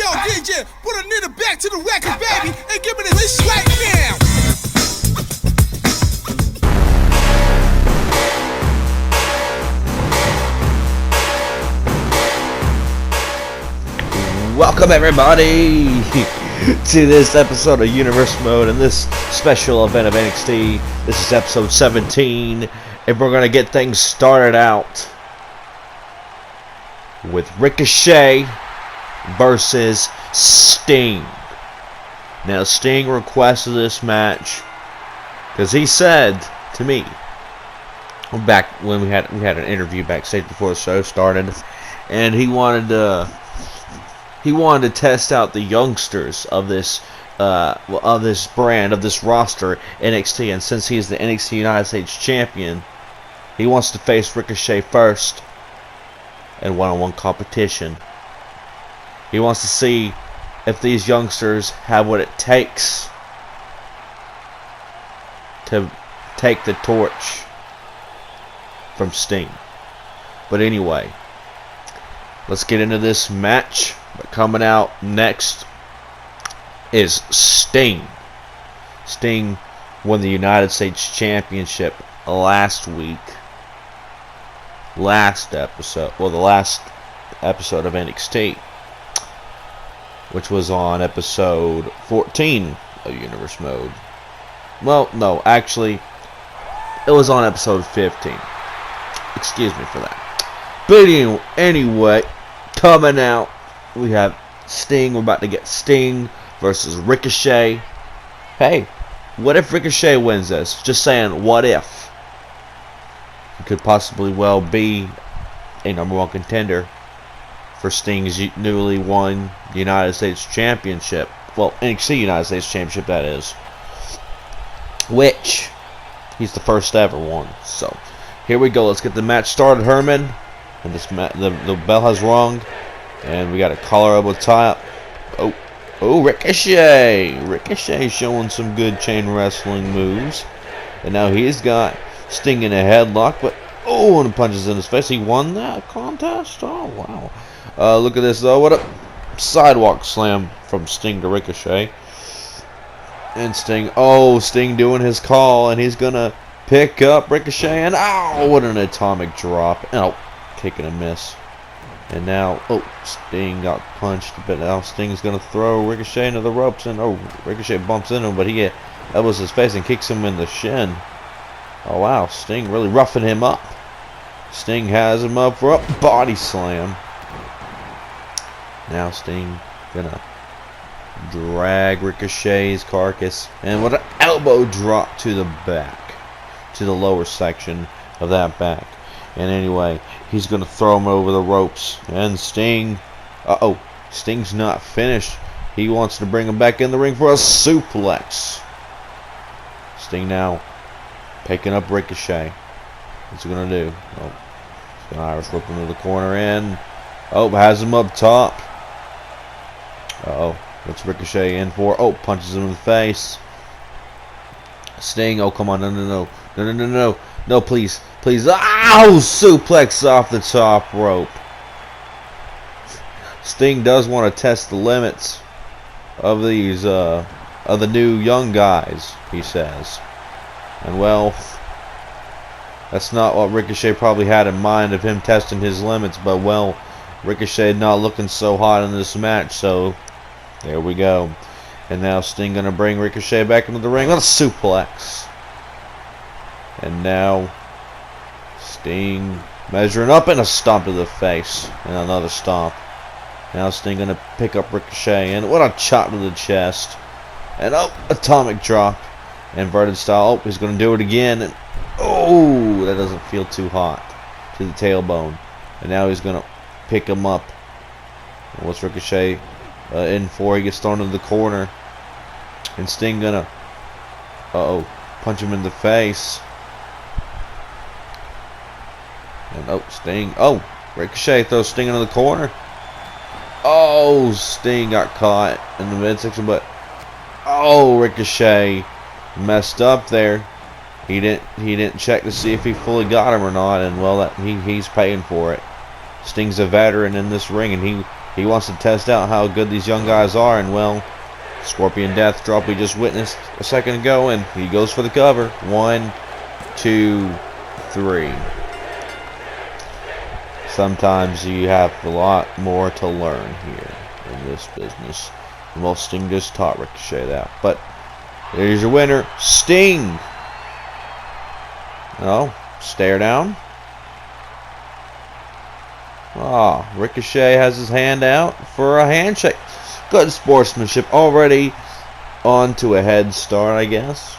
Yo, DJ, put a nigga back to the record, baby, and give me this right now. Welcome everybody to this episode of Universe Mode and this special event of NXT. This is episode 17, and we're gonna get things started out with Ricochet versus Sting. Now Sting requested this match because he said to me back when we had an interview backstage before the show started, and he wanted to test out the youngsters of this brand, of this roster, NXT. And since he's the NXT United States Champion, he wants to face Ricochet first in one-on-one competition. He wants to see if these youngsters have what it takes to take the torch from Sting. But anyway, let's get into this match. But coming out next is Sting. Sting won the United States Championship last week. The last episode of NXT, which was on episode 14 of Universe Mode. Well, no, actually, it was on episode 15. Excuse me for that. But anyway, coming out, we have Sting. We're about to get Sting versus Ricochet. Hey, what if Ricochet wins this? Just saying, what if? He could possibly well be a #1 contender for Sting's newly won United States Championship. Well, NXT United States Championship, that is. Which, he's the first ever one. So, here we go. Let's get the match started, Herman. And the bell has rung. And we got a collar elbow tie up. Oh, Ricochet! Ricochet showing some good chain wrestling moves. And now he's got Sting in a headlock, but and punches in his face. He won that contest? Oh, wow. Look at this, though. What a sidewalk slam from Sting to Ricochet. And Sting doing his call, and he's going to pick up Ricochet, and what an atomic drop. Kick and a miss. And now, Sting got punched, but now Sting's going to throw Ricochet into the ropes, and Ricochet bumps into him, but he elbows his face and kicks him in the shin. Oh wow, Sting really roughing him up. Sting has him up for a body slam. Now Sting gonna drag Ricochet's carcass, and what an elbow drop to the back, to the lower section of that back. And anyway, he's going to throw him over the ropes. And Sting, Sting's not finished. He wants to bring him back in the ring for a suplex. Sting now picking up Ricochet. What's he going to do? He's going to Irish whip him to the corner and, has him up top. What's Ricochet in for? Punches him in the face. Sting, come on, no, please. Suplex off the top rope. Sting does want to test the limits of these, of the new young guys, he says. And well, that's not what Ricochet probably had in mind of him testing his limits, but well, Ricochet not looking so hot in this match, so there we go. And now Sting gonna bring Ricochet back into the ring on a suplex. And now Sting measuring up and a stomp to the face. And another stomp. Now Sting gonna pick up Ricochet. And what a chop to the chest. And atomic drop. Inverted style. He's gonna do it again. And that doesn't feel too hot. To the tailbone. And now he's gonna pick him up. And what's Ricochet in for? He gets thrown into the corner. And Sting gonna punch him in the face. And Sting. Ricochet throws Sting into the corner. Sting got caught in the midsection, but Ricochet messed up there. He didn't check to see if he fully got him or not, and well, he's paying for it. Sting's a veteran in this ring, and He wants to test out how good these young guys are, and well, Scorpion Death Drop we just witnessed a second ago, and he goes for the cover. 1, 2, 3. Sometimes you have a lot more to learn here in this business. Well, Sting just taught Ricochet that. But there's your winner, Sting. Oh, stare down. Ah, Ricochet has his hand out for a handshake. Good sportsmanship. Already on to a head start, I guess.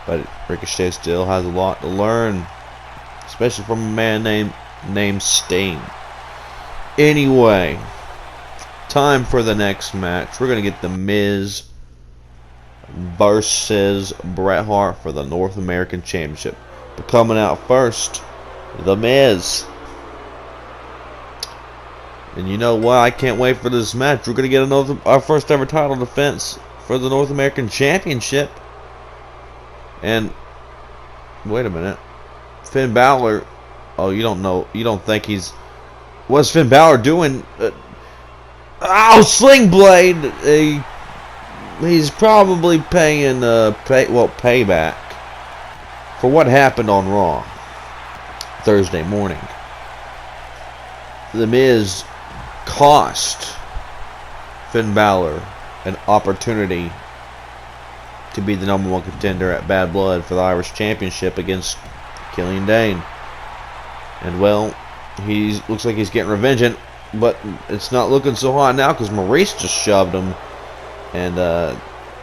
But Ricochet still has a lot to learn, especially from a man named Sting. Anyway, time for the next match. We're going to get The Miz versus Bret Hart for the North American Championship. But coming out first, The Miz. And you know what? I can't wait for this match. We're going to get our first ever title defense for the North American Championship. And wait a minute. Finn Balor. Oh, you don't know. You don't think he's... What's Finn Balor doing? Sling Blade. He's probably paying payback for what happened on Raw Thursday morning. The Miz cost Finn Balor an opportunity to be the #1 contender at Bad Blood for the Irish Championship against Killian Dane. And well, he looks like he's getting revenge, but it's not looking so hot now because Maurice just shoved him. And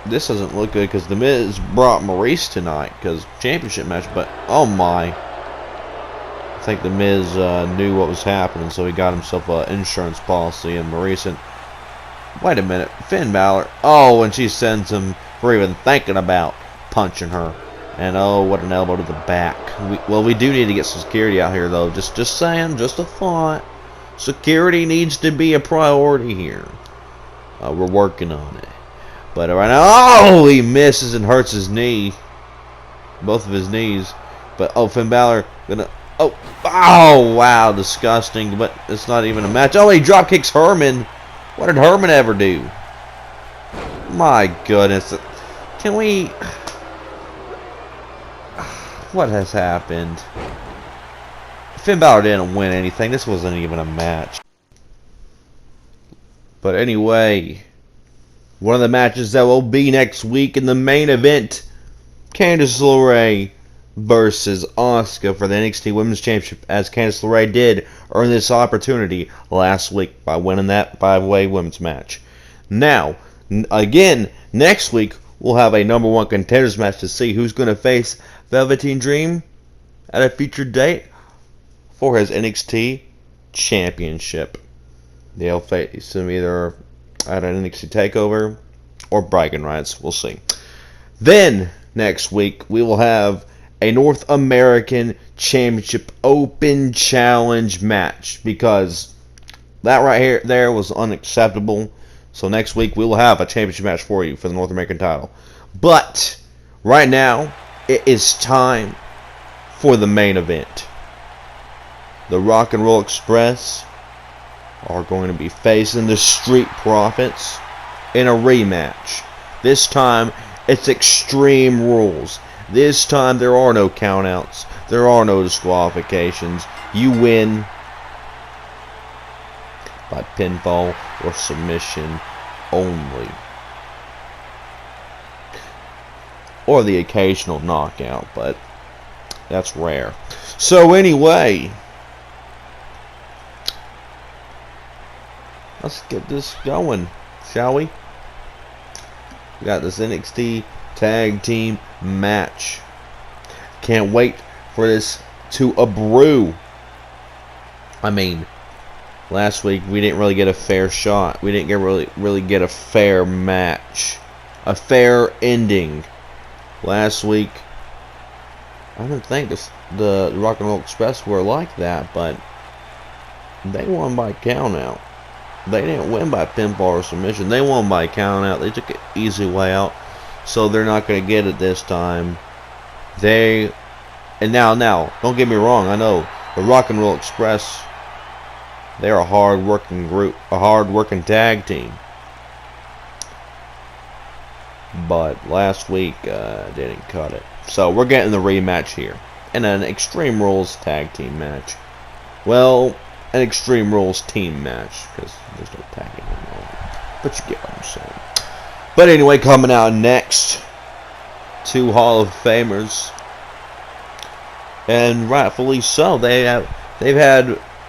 this doesn't look good because The Miz brought Maurice tonight because championship match. But oh my, I think The Miz knew what was happening, so he got himself an insurance policy. And Maurice, and wait a minute, Finn Balor. Oh, and she sends him for even thinking about punching her. And oh, what an elbow to the back. We do need to get some security out here, though. Just saying, just a thought. Security needs to be a priority here. We're working on it. But right now, oh, he misses and hurts his knee. Both of his knees. But oh, Finn Balor gonna... Oh, wow, disgusting. But it's not even a match. Oh, he drop kicks Herman. What did Herman ever do? My goodness. Can we... What has happened? Finn Balor didn't win anything. This wasn't even a match. But anyway, one of the matches that will be next week in the main event, Candice LeRae versus Asuka for the NXT Women's Championship, as Candice LeRae did earn this opportunity last week by winning that 5-way women's match. Now, again, next week, we'll have a #1 contenders match to see who's going to face Velveteen Dream at a future date for his NXT Championship. They'll face him either at an NXT TakeOver or bragging rights. We'll see. Then, next week, we will have a North American Championship Open Challenge match, because that right there was unacceptable. So next week, we will have a championship match for you for the North American title. But, right now, it is time for the main event. The Rock and Roll Express are going to be facing the Street Profits in a rematch. This time, it's Extreme Rules. This time, there are no countouts. There are no disqualifications. You win by pinfall or submission only. Or the occasional knockout, but that's rare. So anyway, let's get this going, shall we? We got this NXT Tag Team match. Can't wait for this to brew. I mean, last week we didn't really get a fair shot. We didn't really get a fair match, a fair ending. Last week, I don't think the Rock and Roll Express were like that, but they won by countout. They didn't win by pinfall or submission. They won by countout. They took an easy way out, so they're not going to get it this time. Now, don't get me wrong. I know the Rock and Roll Express They're a hard-working group, a hard-working tag team. But last week didn't cut it. So we're getting the rematch here in an Extreme Rules tag team match. Well, an Extreme Rules team match because there's no tagging involved. But you get what I'm saying. But anyway, coming out next, 2 Hall of Famers, and rightfully so. They've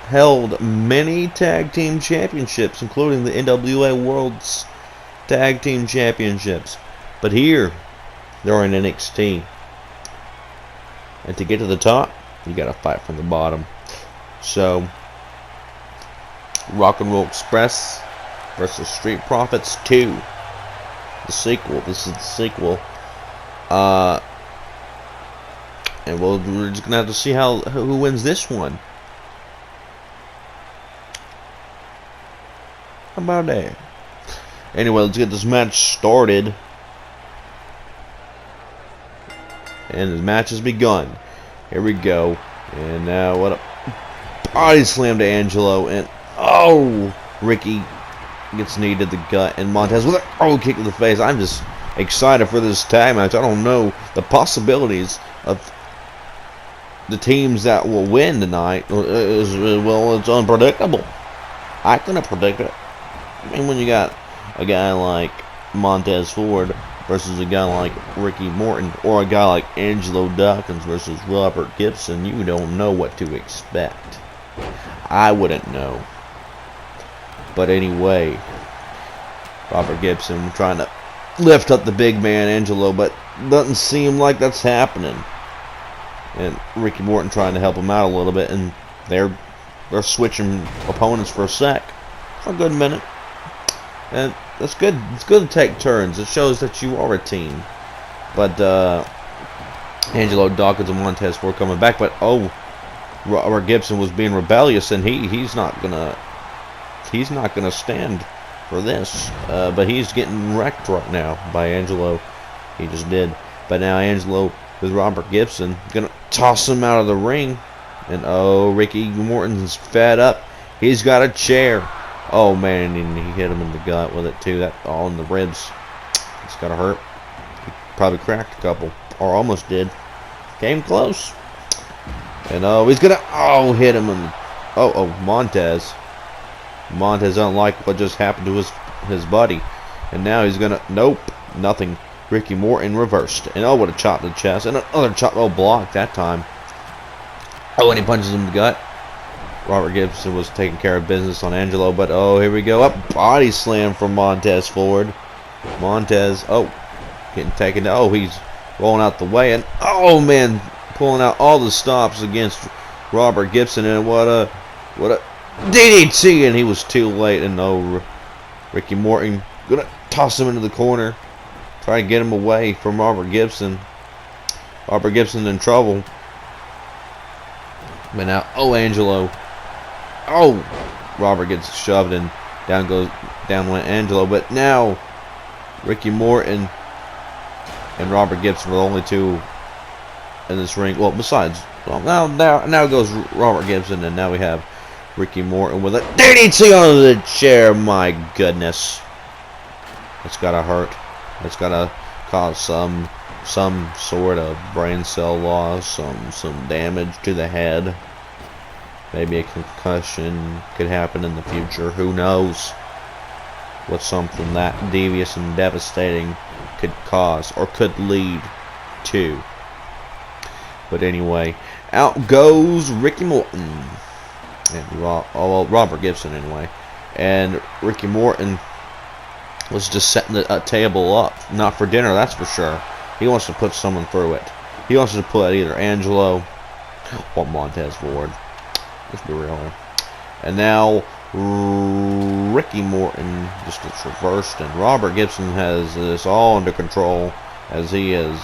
held many tag team championships, including the NWA World's Tag Team Championships. But here, they're in NXT. And to get to the top, you gotta fight from the bottom. So, Rock and Roll Express versus Street Profits 2. The sequel. This is the sequel. And we're just gonna have to see who wins this one. How about that? Anyway, let's get this match started. And the match has begun. Here we go. And now what a body slam to Angelo. And oh, Ricky gets kneed to the gut. And Montez with a kick to the face. I'm just excited for this tag match. I don't know the possibilities of the teams that will win tonight. Well, it's unpredictable. I couldn't predict it. I mean, when you got a guy like Montez Ford versus a guy like Ricky Morton, or a guy like Angelo Dawkins versus Robert Gibson, you don't know what to expect. I wouldn't know. But anyway, Robert Gibson trying to lift up the big man Angelo, but doesn't seem like that's happening. And Ricky Morton trying to help him out a little bit, and they're switching opponents for a good minute. And that's good. It's good to take turns. It shows that you are a team. But Angelo Dawkins and Montez Ford coming back. But Robert Gibson was being rebellious, and he's not gonna stand for this. But he's getting wrecked right now by Angelo. He just did. But now Angelo with Robert Gibson gonna toss him out of the ring. And Ricky Morton's fed up. He's got a chair. Oh man, and he hit him in the gut with it too. That all in the ribs. It's gotta hurt. He probably cracked a couple, or almost did. Came close. And he's gonna hit him in. Montez. Montez don't like what just happened to his buddy, and now he's gonna nothing. Ricky Morton reversed, and what a chop to the chest, and another chop, blocked that time. And he punches him in the gut. Robert Gibson was taking care of business on Angelo, but here we go. Body slam from Montez Ford. Montez, getting taken down. He's rolling out the way, and man, pulling out all the stops against Robert Gibson, and what a DDT, and he was too late, and Ricky Morton gonna toss him into the corner, try to get him away from Robert Gibson. Robert Gibson in trouble. But now, Angelo. Robert gets shoved, and down went Angelo. But now, Ricky Morton and Robert Gibson were the only two in this ring. Well, now goes Robert Gibson, and now we have Ricky Morton with a DDT on the chair. My goodness, it's gotta hurt. It's gotta cause some sort of brain cell loss, some damage to the head. Maybe a concussion could happen in the future. Who knows what something that devious and devastating could cause or could lead to. But anyway, out goes Ricky Morton. And Robert Gibson anyway. And Ricky Morton was just setting the table up. Not for dinner, that's for sure. He wants to put someone through it. He wants to put either Angelo or Montez Ford. Let's be real here. And now Ricky Morton just gets reversed, and Robert Gibson has this all under control as he is.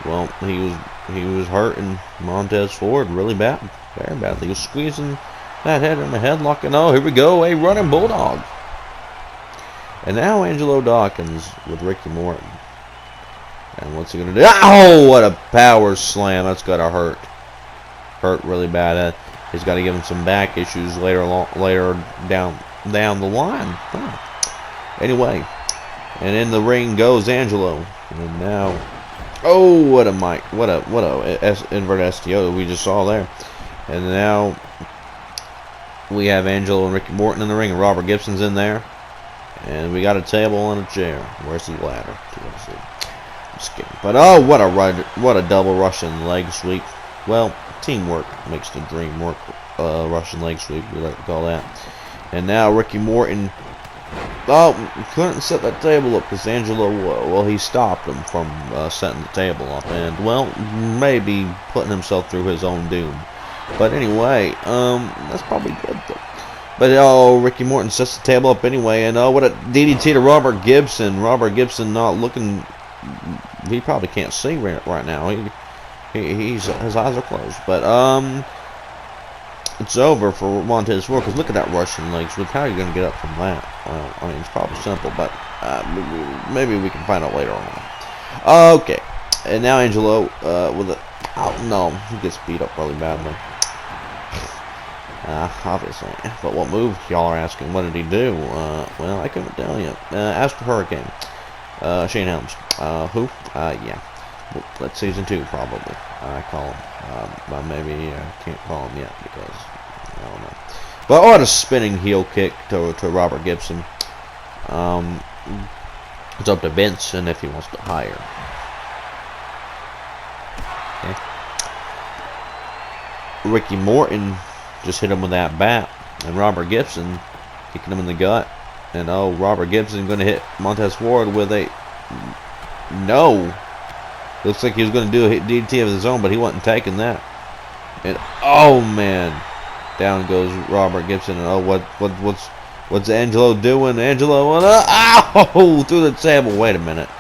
Well, he was hurting Montez Ford really bad, very badly. He was squeezing that head in the headlock, and here we go, a running bulldog. And now Angelo Dawkins with Ricky Morton. And what's he gonna do? What a power slam! That's gotta hurt. Hurt really bad. He's got to give him some back issues later down the line. Anyway, and in the ring goes Angelo, and now, oh, what a invert STO we just saw there, and now we have Angelo and Ricky Morton in the ring, and Robert Gibson's in there, and we got a table and a chair. Where's the ladder? Just kidding. But oh, what a double Russian leg sweep. Well, teamwork makes the dream work. Russian leg sweep, we like to call that. And now Ricky Morton, couldn't set that table up because Angelo, well, he stopped him from setting the table up, and well, maybe putting himself through his own doom. But anyway, that's probably good though. But Ricky Morton sets the table up anyway, and what a DDT to Robert Gibson. Robert Gibson not looking. He probably can't see right now. His eyes are closed. But it's over for Montez Ford, because look at that Russian leg sweep. How are you going to get up from that? Well, I mean, it's probably simple, but maybe we can find out later on. Okay, and now Angelo with a. Oh no, he gets beat up really badly. Obviously. But what move, y'all are asking? What did he do? Well, I couldn't tell you. Ask the Hurricane. Shane Helms. Who? Yeah. Well, that's season 2, probably. I call him. But maybe I can't call him yet because I don't know. But what a spinning heel kick to Robert Gibson. It's up to Vince and if he wants to hire. Okay. Ricky Morton just hit him with that bat, and Robert Gibson kicking him in the gut. And Robert Gibson going to hit Montez Ford with a no. Looks like he was going to do a DDT of his own, but he wasn't taking that. And oh man, down goes Robert Gibson. And what's Angelo doing? Angelo, through the table. Wait a minute.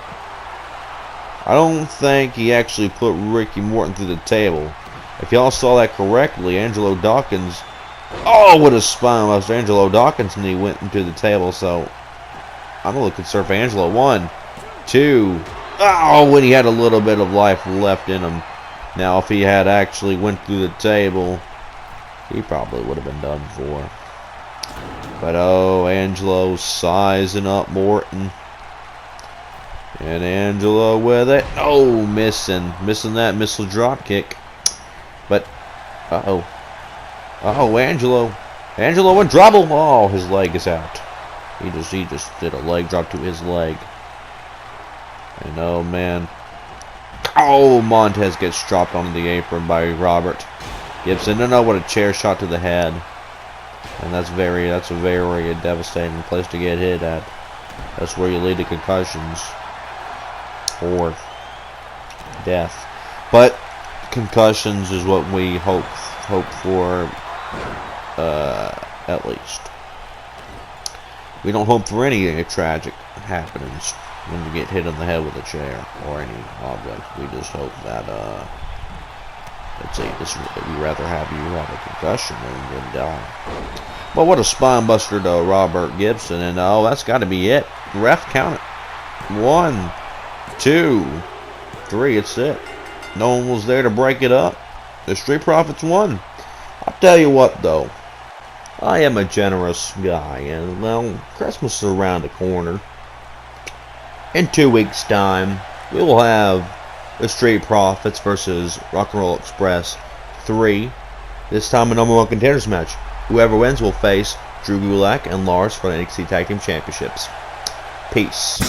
I don't think he actually put Ricky Morton through the table. If y'all saw that correctly, Angelo Dawkins. Oh, what a spine buster. Angelo Dawkins' knee went into the table, so I'm a little concerned for Angelo. 1, 2. Oh, when he had a little bit of life left in him. Now, if he had actually went through the table, he probably would have been done for. But Angelo sizing up Morton. And Angelo with it. Oh, missing that missile drop kick. But, Angelo went dribble. Oh, his leg is out. He just did a leg drop to his leg. And oh man. Oh, Montez gets dropped onto the apron by Robert Gibson. No, what a chair shot to the head. And that's a very devastating place to get hit at. That's where you lead to concussions or death. But concussions is what we hope for, at least. We don't hope for any tragic happenings when you get hit on the head with a chair or any object. We just hope that we'd rather have you have a concussion than die. But what a spine buster to Robert Gibson, and that's got to be it. Ref count it. 1, 2, 3. It's it. No one was there to break it up. The Street Profits won. I'll tell you what, though. I am a generous guy, and, well, Christmas is around the corner. In 2 weeks' time, we will have the Street Profits versus Rock and Roll Express 3. This time a number 1 contenders match. Whoever wins will face Drew Gulak and Lars for the NXT Tag Team Championships. Peace.